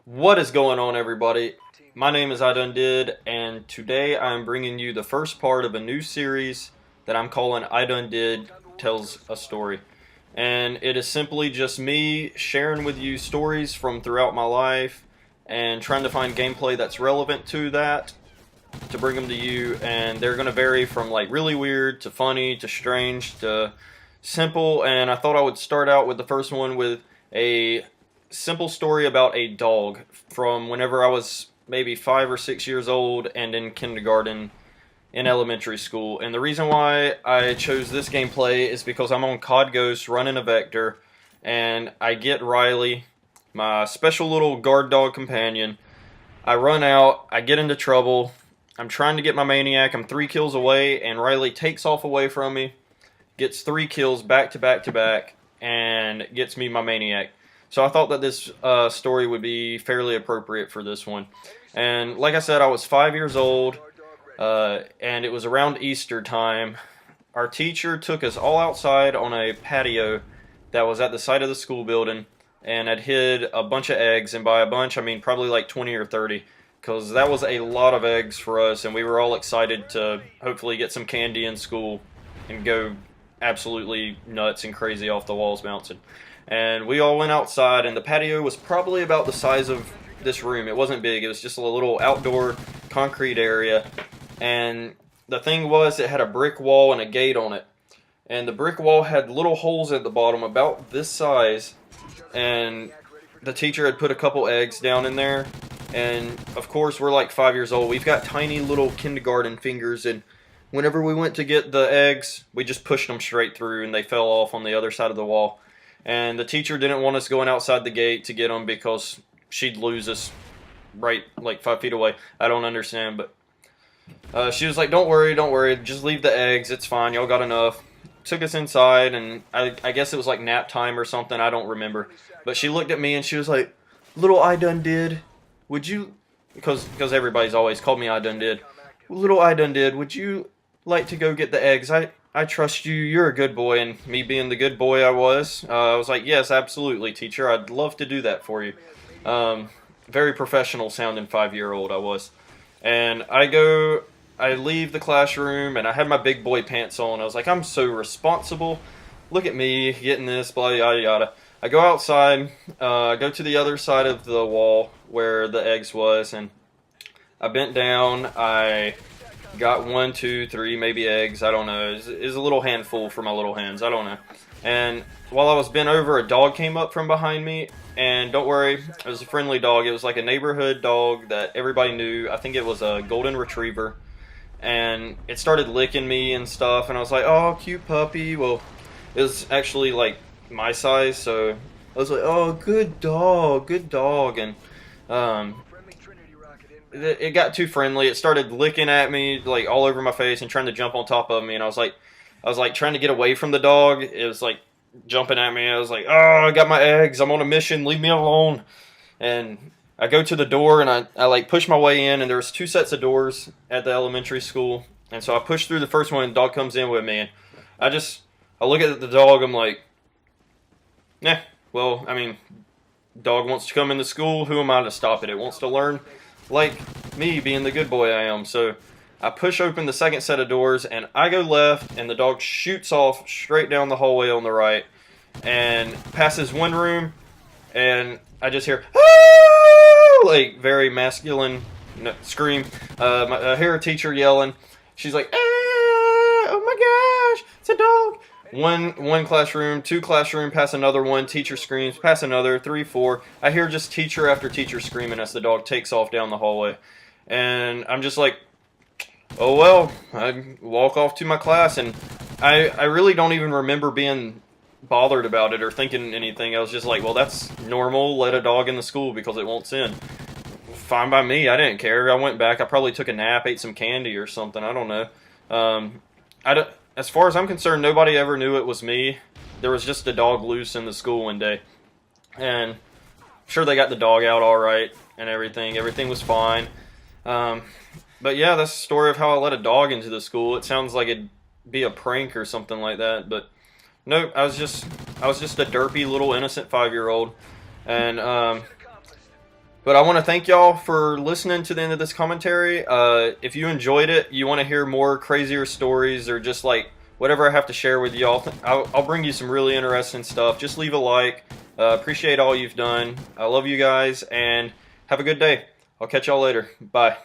What is going on, everybody? My name is iDoneDid, and today I'm bringing you the first part of a new series that I'm calling iDoneDid Tells a Story. And it is simply just me sharing with you stories from throughout my life and trying to find gameplay that's relevant to that to bring them to you. And they're going to vary from like really weird to funny to strange to simple. And I thought I would start out with the first one with a simple story about a dog from whenever I was maybe 5 or 6 years old and in kindergarten in elementary school. And the reason why I chose this gameplay is because I'm on Cod Ghosts running a vector, and I get Riley, my special little guard dog companion. I run out, I get into trouble, I'm trying to get my maniac, I'm 3 kills away, and Riley takes off away from me, gets 3 kills back to back to back, and gets me my maniac. So I thought that this story would be fairly appropriate for this one. And like I said, I was 5 years old, and it was around Easter time. Our teacher took us all outside on a patio that was at the side of the school building and had hid a bunch of eggs. And by a bunch, I mean probably like 20 or 30, because that was a lot of eggs for us, and we were all excited to hopefully get some candy in school and go absolutely nuts and crazy off the walls bouncing. And we all went outside, and the patio was probably about the size of this room. It wasn't big, it was just a little outdoor concrete area. And the thing was, it had a brick wall and a gate on it. And the brick wall had little holes at the bottom about this size. And the teacher had put a couple eggs down in there. And of course, we're like 5 years old. We've got tiny little kindergarten fingers, and whenever we went to get the eggs, we just pushed them straight through, and they fell off on the other side of the wall. And the teacher didn't want us going outside the gate to get them because she'd lose us right like 5 feet away. I don't understand, but she was like, don't worry, just leave the eggs, it's fine, y'all got enough. Took us inside, and I guess it was like nap time or something, I don't remember. But she looked at me and she was like, little iDoneDid, would you, because everybody's always called me iDoneDid, little iDoneDid, would you like to go get the eggs? I trust you, you're a good boy. And me being the good boy I was like, yes, absolutely, teacher, I'd love to do that for you. Very professional sounding 5-year-old I was. And I leave the classroom, and I had my big boy pants on. I was like, I'm so responsible. Look at me getting this, blah, yada, yada. I go outside, go to the other side of the wall where the eggs was, and I bent down, I got 1, 2, 3 maybe eggs, I don't know. It was a little handful for my little hands, I don't know. And while I was bent over, a dog came up from behind me, and don't worry, it was a friendly dog. It was like a neighborhood dog that everybody knew. I think it was a golden retriever. And it started licking me and stuff, and I was like, oh, cute puppy. Well, it was actually like my size, so I was like, oh, good dog, and it got too friendly. It started licking at me like all over my face and trying to jump on top of me, and I was like trying to get away from the dog. It was like jumping at me. I was like, oh, I got my eggs, I'm on a mission, leave me alone. And I go to the door, and I like push my way in, and there was 2 sets of doors at the elementary school. And so I push through the first one, and the dog comes in with me, and I look at the dog, I'm like, nah, well, I mean, dog wants to come into school, who am I to stop it? It wants to learn like me, being the good boy I am. So I push open the second set of doors, and I go left, and the dog shoots off straight down the hallway on the right and passes one room, and I just hear, ah! Like very masculine scream. I hear a teacher yelling. She's like, ah! Oh my gosh, it's a dog. One classroom, 2 classroom, pass another one, teacher screams, pass another, 3, 4. I hear just teacher after teacher screaming as the dog takes off down the hallway. And I'm just like, oh well. I walk off to my class, and I really don't even remember being bothered about it or thinking anything. I was just like, well, that's normal, let a dog in the school because it won't sin. Fine by me, I didn't care. I went back, I probably took a nap, ate some candy or something, I don't know. As far as I'm concerned, nobody ever knew it was me. There was just a dog loose in the school one day. And I'm sure they got the dog out all right and everything. Everything was fine. But yeah, that's the story of how I let a dog into the school. It sounds like it'd be a prank or something like that. But no, I was just a derpy little innocent 5-year-old. And, But I want to thank y'all for listening to the end of this commentary. If you enjoyed it, you want to hear more crazier stories or just like whatever I have to share with y'all, I'll bring you some really interesting stuff. Just leave a like. Appreciate all you've done. I love you guys and have a good day. I'll catch y'all later. Bye.